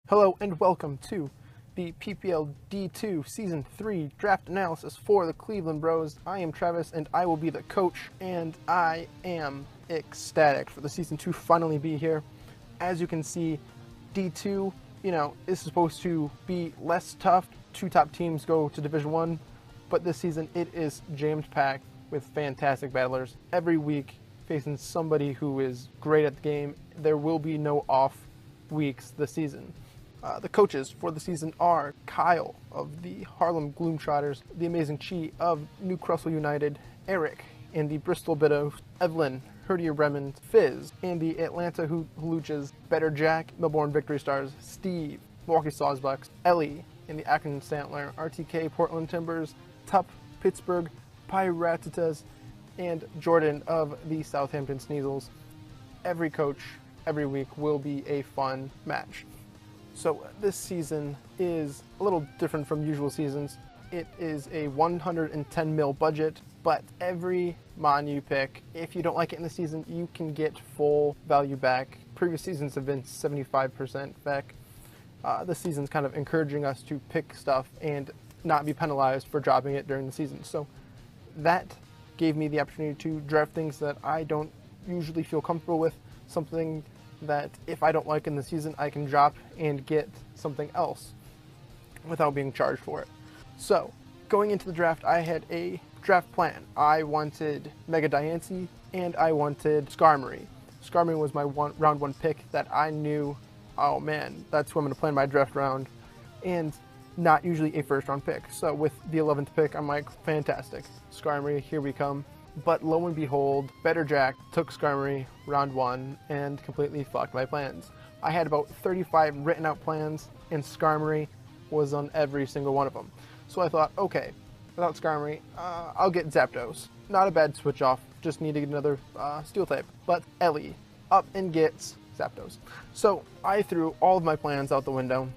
Hello and welcome to the PPL D2 Season 3 draft analysis for the Cleveland Bros. I am Travis and I will be the coach, and I am ecstatic for the Season 2 finally be here. As you can see, D2, is supposed to be less tough. Two top teams go to Division 1, but this season it is jammed packed with fantastic battlers. Every week facing somebody who is great at the game. There will be no off weeks this season. The coaches for the season are Kyle of the Harlem Gloomtrotters, the Amazing Chi of New Crustle United, Eric and the Bristol Biddos, Evelyn, Herdier Bremen, Fizz, and the Atlanta Hoochas, Better Jack, Melbourne Victory Stars, Steve, Milwaukee Sawsbucks, Ellie and the Accrington Stantler, RTK Portland Timbers, Tup, Pittsburgh, Pyro, and Jordan of the Southampton Sneasels. Every coach, every week will be a fun match. So this season is a little different from usual seasons. It is a 110 mil budget, but every mon you pick, if you don't like it in the season, you can get full value back. Previous seasons have been 75% back. This season's kind of encouraging us to pick stuff and not be penalized for dropping it during the season. So that gave me the opportunity to draft things that I don't usually feel comfortable with, something that if I don't like in the season, I can drop and get something else without being charged for it. So going into the draft, I had a draft plan. I wanted Mega Diancie and I wanted Skarmory. Skarmory was my round one pick that I knew, oh man, that's who I'm going to plan my draft around, and not usually a first round pick. So with the 11th pick, I'm like, fantastic, Skarmory, here we come. But lo and behold, Better Jack took Skarmory round one and completely fucked my plans. I had about 35 written out plans and Skarmory was on every single one of them. So I thought, okay, without Skarmory, I'll get Zapdos. Not a bad switch off, just need to get another steel type. But Ellie up and gets Zapdos. So I threw all of my plans out the window.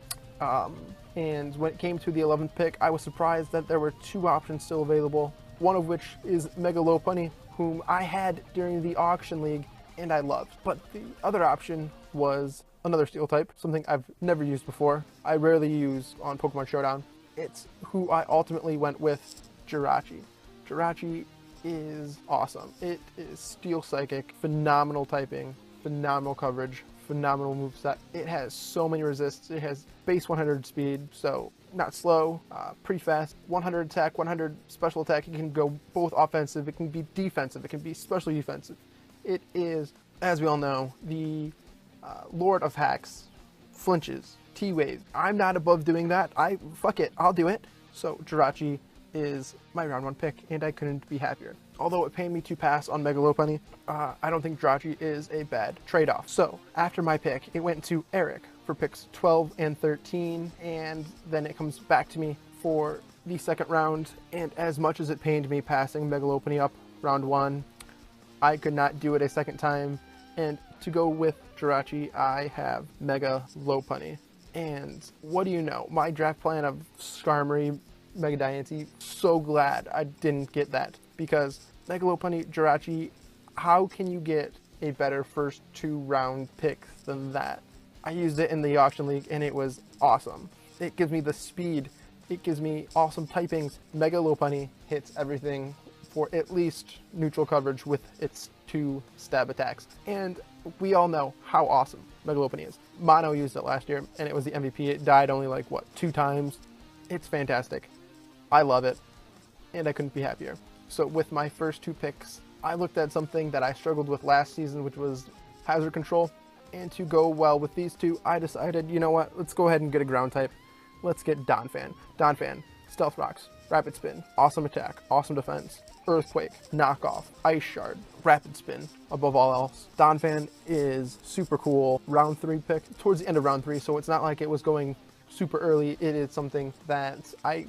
And when it came to the 11th pick, I was surprised that there were two options still available. One of which is Megalopunny, whom I had during the auction league and I loved. But the other option was another steel type, something I've never used before. I rarely use on Pokemon Showdown. It's who I ultimately went with, Jirachi. Jirachi is awesome. It is Steel Psychic, phenomenal typing, phenomenal coverage, phenomenal moveset. It has so many resists. It has base 100 speed, so not slow, pretty fast, 100 attack, 100 special attack. It can go both offensive, it can be defensive, it can be special defensive. It is, as we all know, the Lord of Hacks, flinches, T-Wave. I'm not above doing that. Fuck it, I'll do it. So Jirachi is my round one pick and I couldn't be happier. Although it paid me to pass on Megalopunny, I don't think Jirachi is a bad trade-off. So after my pick, it went to Eric for picks 12 and 13, and then it comes back to me for the second round. And as much as it pained me passing Megalopunny up round one, I could not do it a second time. And to go with Jirachi, I have Megalopunny. And what do you know? My draft plan of Skarmory, Mega Diancie, so glad I didn't get that, because Megalopunny, Jirachi, how can you get a better first two round pick than that? I used it in the auction league and it was awesome. It gives me the speed, it gives me awesome typings. Megalopunny hits everything for at least neutral coverage with its 2 stab attacks. And we all know how awesome Megalopunny is. Mono used it last year and it was the MVP. It died only like, what, 2 times? It's fantastic. I love it and I couldn't be happier. So with my first 2 picks, I looked at something that I struggled with last season, which was hazard control. And to go well with these two, I decided, you know what, let's go ahead and get a ground type. Let's get Donphan. Donphan, Stealth Rocks, Rapid Spin, awesome attack, awesome defense, Earthquake, Knockoff, Ice Shard, Rapid Spin, above all else. Donphan is super cool. Round 3 pick, towards the end of round 3, so it's not like it was going super early. It is something that I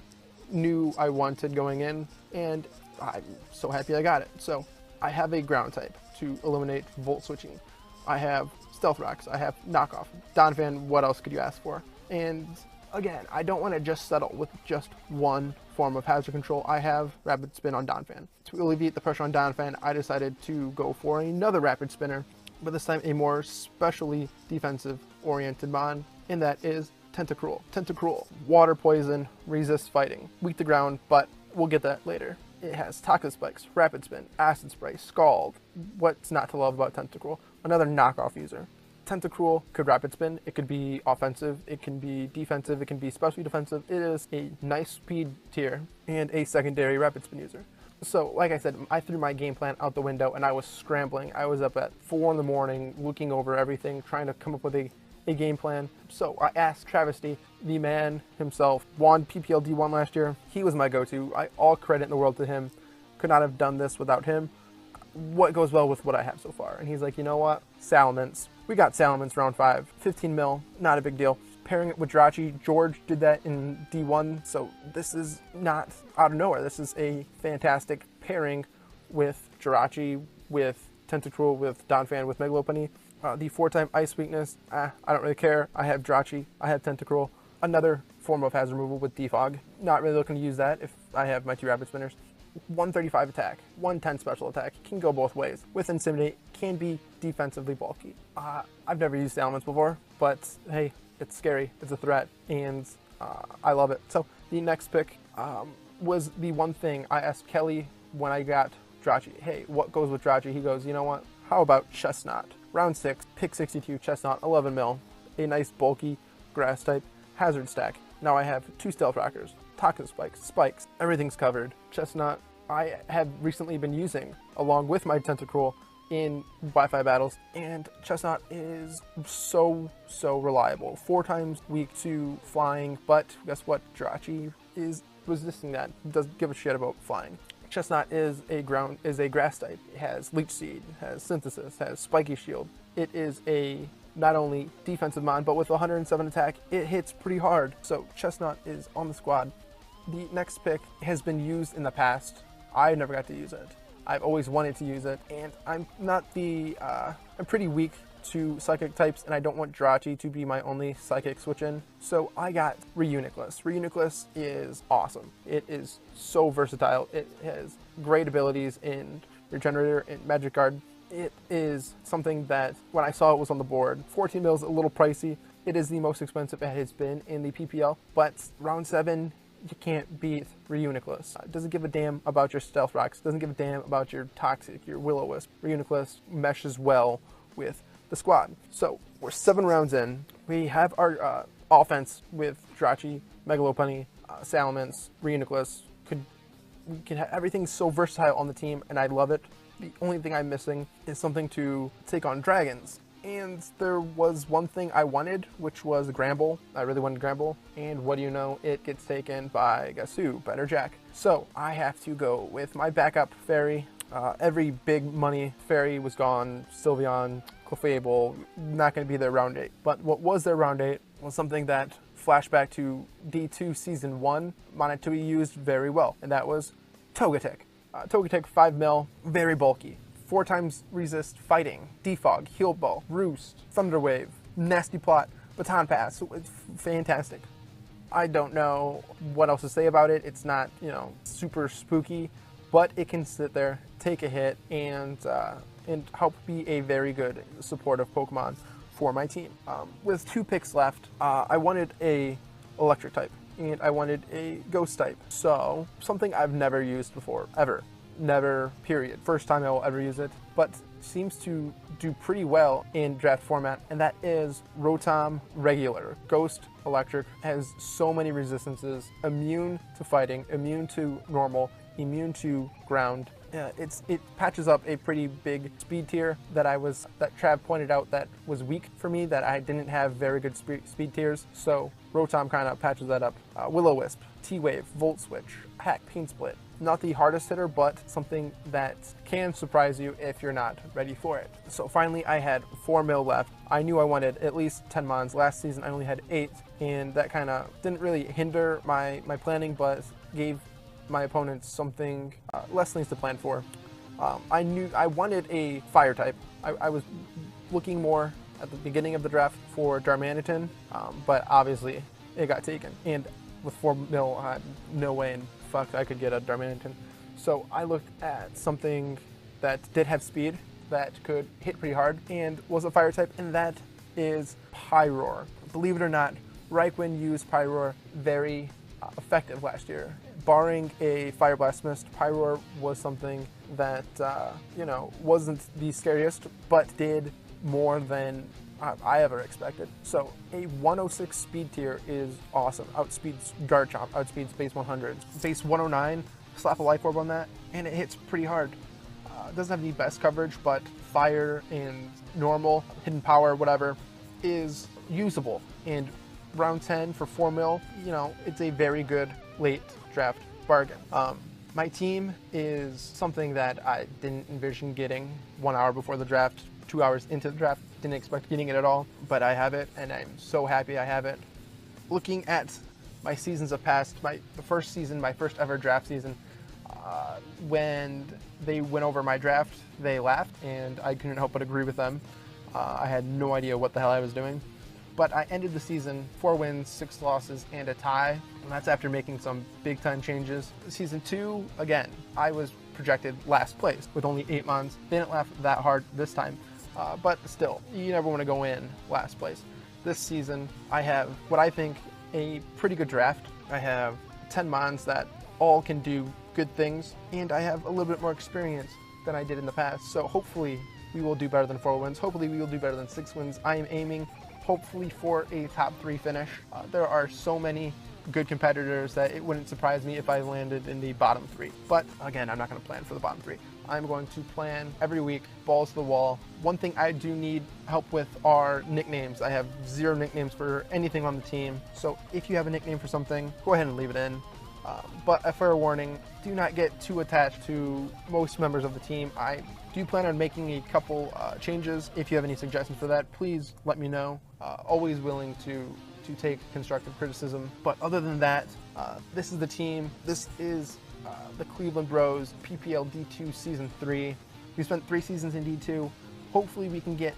knew I wanted going in, and I'm so happy I got it. So I have a ground type to eliminate Volt Switching. I have Stealth Rocks, I have Knockoff. Donphan, what else could you ask for? And again, I don't want to just settle with just one form of hazard control. I have Rapid Spin on Donphan. To alleviate the pressure on Donphan, I decided to go for another Rapid Spinner, but this time a more specially defensive oriented mon, and that is Tentacruel. Tentacruel, water poison, resists fighting, weak to ground, but we'll get that later. It has Taco Spikes, Rapid Spin, Acid Spray, Scald. What's not to love about Tentacruel? Another knockoff user. Tentacruel could Rapid Spin, it could be offensive, it can be defensive, it can be specially defensive. It is a nice speed tier and a secondary Rapid Spin user. So, like I said, I threw my game plan out the window and I was scrambling. I was up at 4 in the morning looking over everything, trying to come up with a game plan. So I asked Travesty, the man himself, won PPL D1 last year. He was my go-to. All credit in the world to him. Could not have done this without him. What goes well with what I have so far? And he's like, you know what? Salamence. We got Salamence round 5. 15 mil, not a big deal. Pairing it with Jirachi, George did that in D1, so this is not out of nowhere. This is a fantastic pairing with Jirachi, with Tentacruel, with Donphan, with Megalopunny. The 4-time Ice Weakness, I don't really care. I have Jirachi, I have Tentacruel. Another form of hazard removal with Defog. Not really looking to use that if I have my 2 Rapid Spinners. 135 attack, 110 special attack, can go both ways. With Intimidate, can be defensively bulky. I've never used Salamence before, but hey, it's scary, it's a threat, and I love it. So the next pick was the one thing I asked Kelly when I got Jirachi. Hey, what goes with Jirachi? He goes, you know what? How about Chestnut? Round 6, pick 62, Chestnut, 11 mil. A nice bulky grass type hazard stack. Now I have 2 Stealth Rockers, Taco Spikes, everything's covered. Chestnut, I have recently been using along with my Tentacruel in Wi-Fi battles, and Chestnut is so reliable. 4 times weak to flying, but guess what? Jirachi is resisting that. Doesn't give a shit about flying. Chestnut is a grass type. It has Leech Seed, has Synthesis, has Spiky Shield. It is a not only defensive mon, but with 107 attack, it hits pretty hard. So Chestnut is on the squad. The next pick has been used in the past. I never got to use it. I've always wanted to use it, and I'm pretty weak to psychic types, and I don't want Jirachi to be my only psychic switch in. So I got Reuniclus. Reuniclus is awesome. It is so versatile. It has great abilities in Regenerator and Magic Guard. It is something that when I saw it was on the board, 14 mil is a little pricey. It is the most expensive it has been in the PPL, but round 7, you can't beat Reuniclus. Doesn't give a damn about your Stealth Rocks, doesn't give a damn about your Toxic, your Will-O-Wisp. Reuniclus meshes well with the squad. So we're 7 rounds in. We have our offense with Jirachi, Megalopunny, Salamence, Reuniclus. We can have everything so versatile on the team, and I love it. The only thing I'm missing is something to take on dragons. And there was one thing I wanted, which was Gramble. I really wanted Gramble. And what do you know? It gets taken by, guess who? Better Jack. So I have to go with my backup fairy. Every big money fairy was gone. Sylveon, Clefable, not going to be there round 8. But what was there round 8 was something that flashback to D2 Season 1 wanted to be used very well. And that was Togetic. Togetic 5 mil, very bulky. 4 times resist fighting, defog, heal ball, roost, thunder wave, nasty plot, baton pass. It's fantastic. I don't know what else to say about it. It's not, super spooky, but it can sit there, take a hit, and help be a very good supportive Pokemon for my team. With 2 picks left, I wanted a electric type, and I wanted a ghost type. So something I've never used before, ever. Never, period. First time I will ever use it, but seems to do pretty well in draft format, and that is Rotom Regular. Ghost Electric has so many resistances, immune to fighting, immune to normal, immune to ground. It patches up a pretty big speed tier that Trav pointed out that was weak for me, that I didn't have very good speed tiers, so Rotom kind of patches that up. Will-O-Wisp, T-Wave, Volt Switch, Hack, Pain Split. Not the hardest hitter, but something that can surprise you if you're not ready for it. So finally, I had 4 mil left. I knew I wanted at least 10 mons. Last season, I only had 8, and that kind of didn't really hinder my planning, but gave my opponents something, less things to plan for. I knew I wanted a fire type. I was looking more at the beginning of the draft for Darmanitan, but obviously it got taken. And with 4 mil, I had no way in fuck I could get a Darmanitan. So I looked at something that did have speed, that could hit pretty hard, and was a fire type, and that is Pyro. Believe it or not, Raikou used Pyro very effective last year. Barring a Fire Blast Mist, Pyro was something that, wasn't the scariest, but did more than I ever expected. So a 106 speed tier is awesome. Outspeeds Garchomp, outspeeds base 100. Base 109, slap a Life Orb on that, and it hits pretty hard. It doesn't have the best coverage, but fire and normal, hidden power, whatever, is usable. And round 10 for 4 mil, it's a very good late draft bargain. My team is something that I didn't envision getting 1 hour before the draft, 2 hours into the draft. Didn't expect getting it at all, but I have it, and I'm so happy I have it. Looking at my seasons of past, the first season, my first ever draft season, when they went over my draft, they laughed, and I couldn't help but agree with them. I had no idea what the hell I was doing. But I ended the season 4 wins, 6 losses, and a tie. And that's after making some big time changes. Season 2, again, I was projected last place with only 8 mons. Didn't laugh that hard this time, but still, you never want to go in last place. This season, I have what I think a pretty good draft. I have 10 mons that all can do good things, and I have a little bit more experience than I did in the past. So hopefully we will do better than 4 wins. Hopefully we will do better than 6 wins. I am aiming hopefully for a top 3 finish. There are so many good competitors that it wouldn't surprise me if I landed in the bottom 3. But again, I'm not going to plan for the bottom 3. I'm going to plan every week, balls to the wall. One thing I do need help with are nicknames. I have 0 nicknames for anything on the team. So if you have a nickname for something, go ahead and leave it in. But a fair warning, do not get too attached to most members of the team. I do plan on making a couple changes. If you have any suggestions for that, please let me know. Always willing to take constructive criticism. But other than that, this is the team. This is the Cleveland Bros PPL D2 Season 3. We spent 3 seasons in D2. Hopefully we can get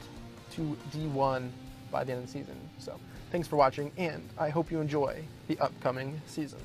to D1 by the end of the season. So thanks for watching, and I hope you enjoy the upcoming season.